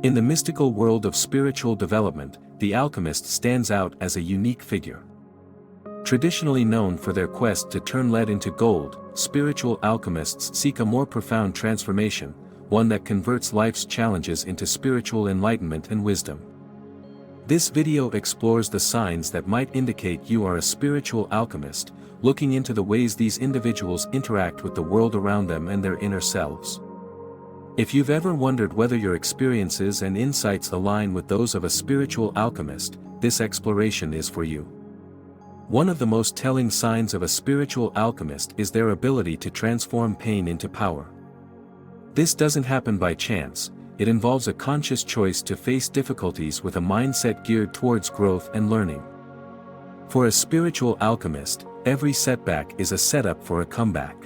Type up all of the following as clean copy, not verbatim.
In the mystical world of spiritual development, the alchemist stands out as a unique figure. Traditionally known for their quest to turn lead into gold, spiritual alchemists seek a more profound transformation, one that converts life's challenges into spiritual enlightenment and wisdom. This video explores the signs that might indicate you are a spiritual alchemist, looking into the ways these individuals interact with the world around them and their inner selves. If you've ever wondered whether your experiences and insights align with those of a spiritual alchemist, this exploration is for you. One of the most telling signs of a spiritual alchemist is their ability to transform pain into power. This doesn't happen by chance, it involves a conscious choice to face difficulties with a mindset geared towards growth and learning. For a spiritual alchemist, every setback is a setup for a comeback.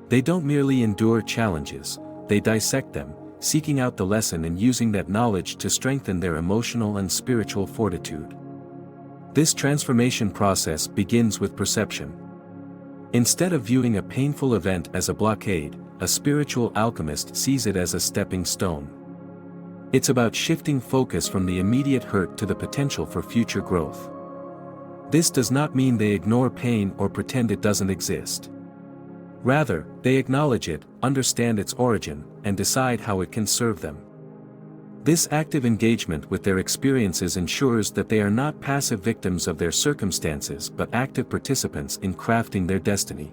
They don't merely endure challenges, they dissect them, seeking out the lesson and using that knowledge to strengthen their emotional and spiritual fortitude. This transformation process begins with perception. Instead of viewing a painful event as a blockade, a spiritual alchemist sees it as a stepping stone. It's about shifting focus from the immediate hurt to the potential for future growth. This does not mean they ignore pain or pretend it doesn't exist. Rather, they acknowledge it, understand its origin, and decide how it can serve them. This active engagement with their experiences ensures that they are not passive victims of their circumstances but active participants in crafting their destiny.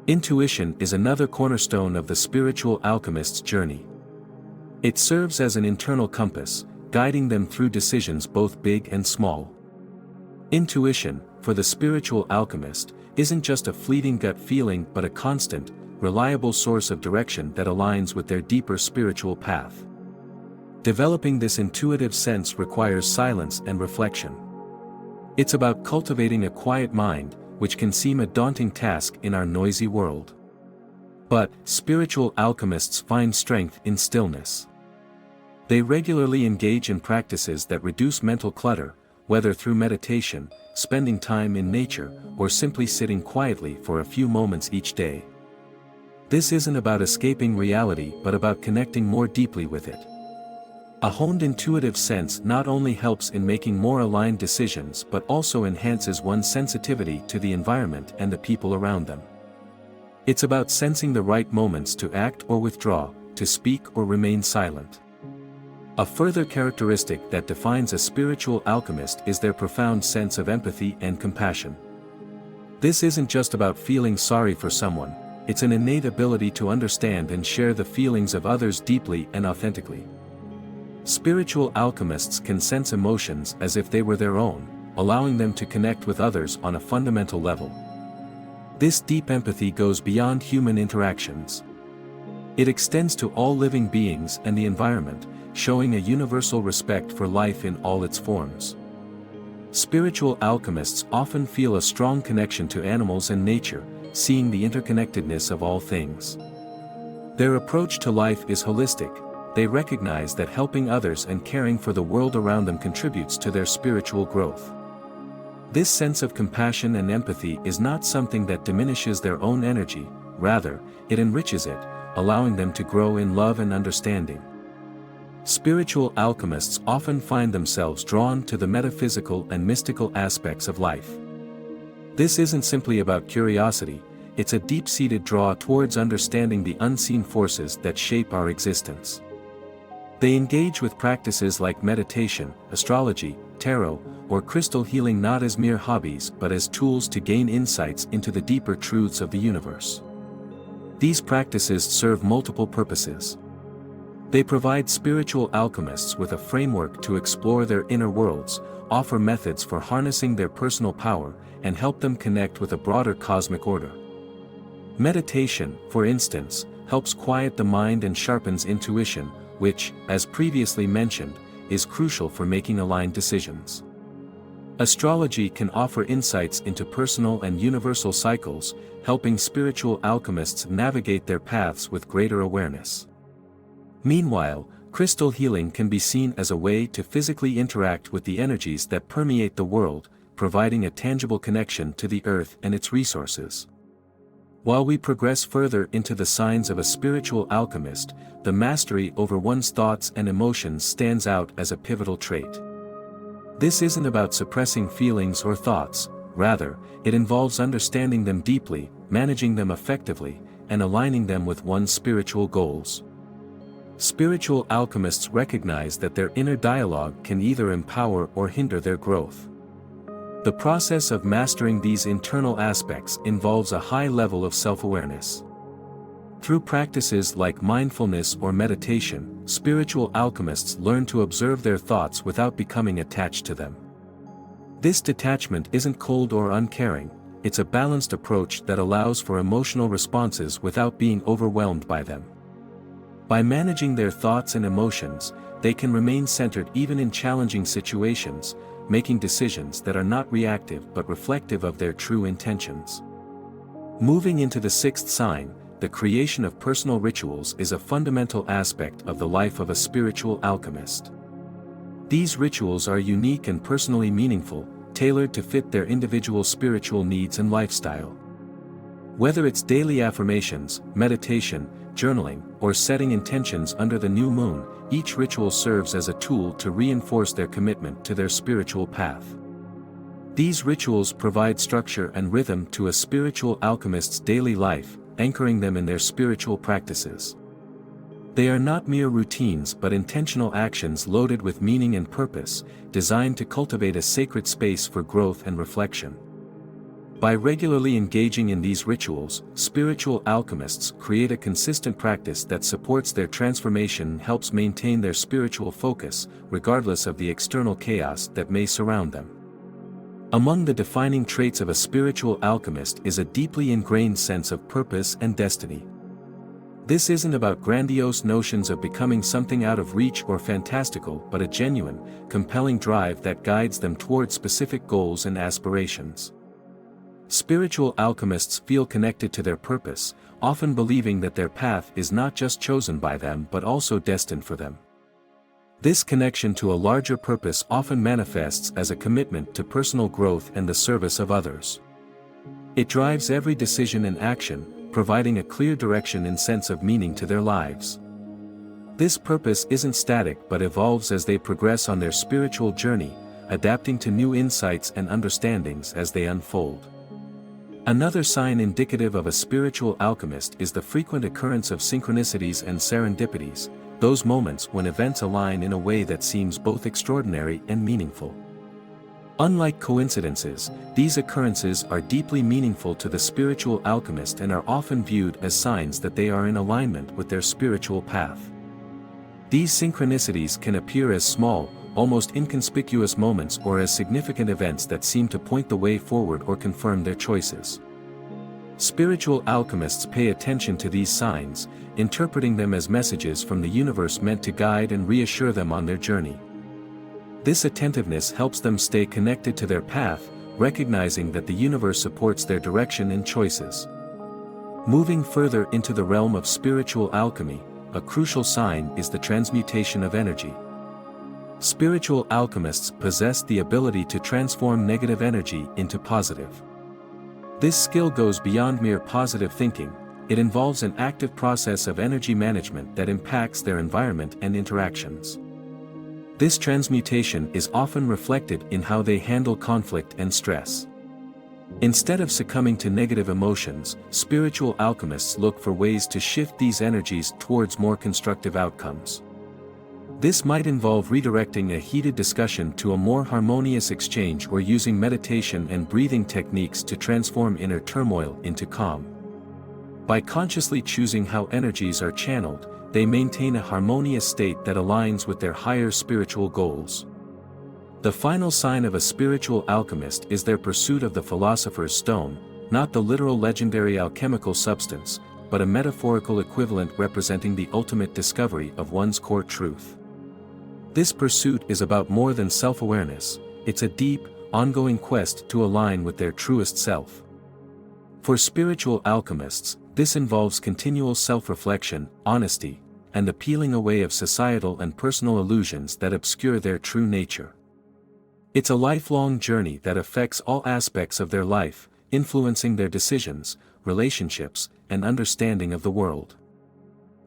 Intuition is another cornerstone of the spiritual alchemist's journey. It serves as an internal compass, guiding them through decisions both big and small. Intuition, for the spiritual alchemist, isn't just a fleeting gut feeling but a constant, reliable source of direction that aligns with their deeper spiritual path. Developing this intuitive sense requires silence and reflection. It's about cultivating a quiet mind, which can seem a daunting task in our noisy world. But, spiritual alchemists find strength in stillness. They regularly engage in practices that reduce mental clutter, whether through meditation, spending time in nature, or simply sitting quietly for a few moments each day. This isn't about escaping reality but about connecting more deeply with it. A honed intuitive sense not only helps in making more aligned decisions but also enhances one's sensitivity to the environment and the people around them. It's about sensing the right moments to act or withdraw, to speak or remain silent. A further characteristic that defines a spiritual alchemist is their profound sense of empathy and compassion. This isn't just about feeling sorry for someone, it's an innate ability to understand and share the feelings of others deeply and authentically. Spiritual alchemists can sense emotions as if they were their own, allowing them to connect with others on a fundamental level. This deep empathy goes beyond human interactions. It extends to all living beings and the environment, showing a universal respect for life in all its forms. Spiritual alchemists often feel a strong connection to animals and nature, seeing the interconnectedness of all things. Their approach to life is holistic. They recognize that helping others and caring for the world around them contributes to their spiritual growth. This sense of compassion and empathy is not something that diminishes their own energy, rather, it enriches it, allowing them to grow in love and understanding. Spiritual alchemists often find themselves drawn to the metaphysical and mystical aspects of life. This isn't simply about curiosity, it's a deep-seated draw towards understanding the unseen forces that shape our existence. They engage with practices like meditation, astrology, tarot, or crystal healing not as mere hobbies but as tools to gain insights into the deeper truths of the universe. These practices serve multiple purposes. They provide spiritual alchemists with a framework to explore their inner worlds, offer methods for harnessing their personal power, and help them connect with a broader cosmic order. Meditation, for instance, helps quiet the mind and sharpens intuition, which, as previously mentioned, is crucial for making aligned decisions. Astrology can offer insights into personal and universal cycles, helping spiritual alchemists navigate their paths with greater awareness. Meanwhile, crystal healing can be seen as a way to physically interact with the energies that permeate the world, providing a tangible connection to the earth and its resources. While we progress further into the signs of a spiritual alchemist, the mastery over one's thoughts and emotions stands out as a pivotal trait. This isn't about suppressing feelings or thoughts, rather, it involves understanding them deeply, managing them effectively, and aligning them with one's spiritual goals. Spiritual alchemists recognize that their inner dialogue can either empower or hinder their growth. The process of mastering these internal aspects involves a high level of self-awareness. Through practices like mindfulness or meditation, spiritual alchemists learn to observe their thoughts without becoming attached to them. This detachment isn't cold or uncaring, it's a balanced approach that allows for emotional responses without being overwhelmed by them. By managing their thoughts and emotions, they can remain centered even in challenging situations, making decisions that are not reactive but reflective of their true intentions. Moving into the sixth sign, the creation of personal rituals is a fundamental aspect of the life of a spiritual alchemist. These rituals are unique and personally meaningful, tailored to fit their individual spiritual needs and lifestyle. Whether it's daily affirmations, meditation, journaling, or setting intentions under the new moon, each ritual serves as a tool to reinforce their commitment to their spiritual path. These rituals provide structure and rhythm to a spiritual alchemist's daily life, anchoring them in their spiritual practices. They are not mere routines but intentional actions loaded with meaning and purpose, designed to cultivate a sacred space for growth and reflection. By regularly engaging in these rituals, spiritual alchemists create a consistent practice that supports their transformation and helps maintain their spiritual focus, regardless of the external chaos that may surround them. Among the defining traits of a spiritual alchemist is a deeply ingrained sense of purpose and destiny. This isn't about grandiose notions of becoming something out of reach or fantastical but a genuine, compelling drive that guides them toward specific goals and aspirations. Spiritual alchemists feel connected to their purpose, often believing that their path is not just chosen by them but also destined for them. This connection to a larger purpose often manifests as a commitment to personal growth and the service of others. It drives every decision and action, providing a clear direction and sense of meaning to their lives. This purpose isn't static but evolves as they progress on their spiritual journey, adapting to new insights and understandings as they unfold. Another sign indicative of a spiritual alchemist is the frequent occurrence of synchronicities and serendipities, those moments when events align in a way that seems both extraordinary and meaningful. Unlike coincidences, these occurrences are deeply meaningful to the spiritual alchemist and are often viewed as signs that they are in alignment with their spiritual path. These synchronicities can appear as small, almost inconspicuous moments or as significant events that seem to point the way forward or confirm their choices. Spiritual alchemists pay attention to these signs, interpreting them as messages from the universe meant to guide and reassure them on their journey. This attentiveness helps them stay connected to their path, recognizing that the universe supports their direction and choices. Moving further into the realm of spiritual alchemy, a crucial sign is the transmutation of energy. Spiritual alchemists possess the ability to transform negative energy into positive. This skill goes beyond mere positive thinking, it involves an active process of energy management that impacts their environment and interactions. This transmutation is often reflected in how they handle conflict and stress. Instead of succumbing to negative emotions, spiritual alchemists look for ways to shift these energies towards more constructive outcomes. This might involve redirecting a heated discussion to a more harmonious exchange or using meditation and breathing techniques to transform inner turmoil into calm. By consciously choosing how energies are channeled, they maintain a harmonious state that aligns with their higher spiritual goals. The final sign of a spiritual alchemist is their pursuit of the philosopher's stone, not the literal legendary alchemical substance, but a metaphorical equivalent representing the ultimate discovery of one's core truth. This pursuit is about more than self-awareness, it's a deep, ongoing quest to align with their truest self. For spiritual alchemists, this involves continual self-reflection, honesty, and the peeling away of societal and personal illusions that obscure their true nature. It's a lifelong journey that affects all aspects of their life, influencing their decisions, relationships, and understanding of the world.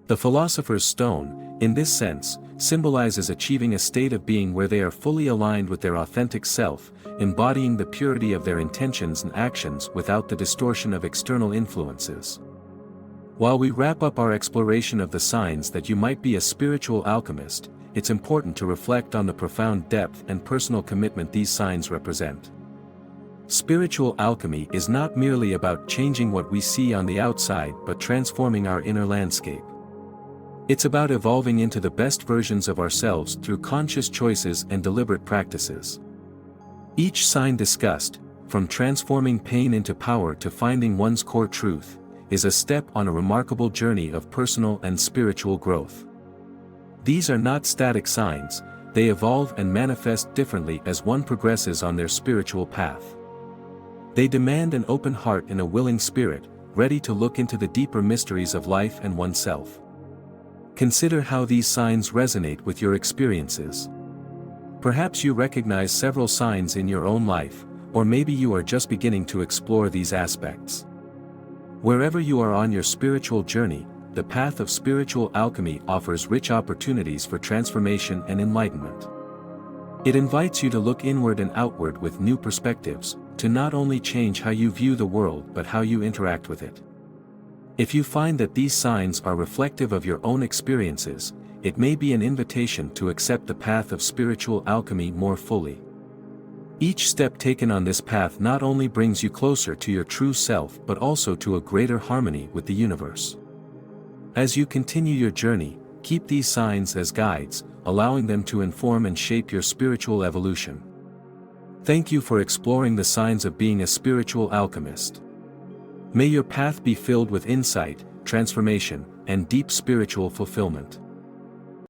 The philosopher's stone, in this sense, symbolizes achieving a state of being where they are fully aligned with their authentic self, embodying the purity of their intentions and actions without the distortion of external influences. While we wrap up our exploration of the signs that you might be a spiritual alchemist, it's important to reflect on the profound depth and personal commitment these signs represent. Spiritual alchemy is not merely about changing what we see on the outside but transforming our inner landscape. It's about evolving into the best versions of ourselves through conscious choices and deliberate practices. Each sign discussed, from transforming pain into power to finding one's core truth, is a step on a remarkable journey of personal and spiritual growth. These are not static signs, they evolve and manifest differently as one progresses on their spiritual path. They demand an open heart and a willing spirit, ready to look into the deeper mysteries of life and oneself. Consider how these signs resonate with your experiences. Perhaps you recognize several signs in your own life, or maybe you are just beginning to explore these aspects. Wherever you are on your spiritual journey, the path of spiritual alchemy offers rich opportunities for transformation and enlightenment. It invites you to look inward and outward with new perspectives, to not only change how you view the world but how you interact with it. If you find that these signs are reflective of your own experiences, it may be an invitation to accept the path of spiritual alchemy more fully. Each step taken on this path not only brings you closer to your true self but also to a greater harmony with the universe. As you continue your journey, keep these signs as guides, allowing them to inform and shape your spiritual evolution. Thank you for exploring the signs of being a spiritual alchemist. May your path be filled with insight, transformation, and deep spiritual fulfillment.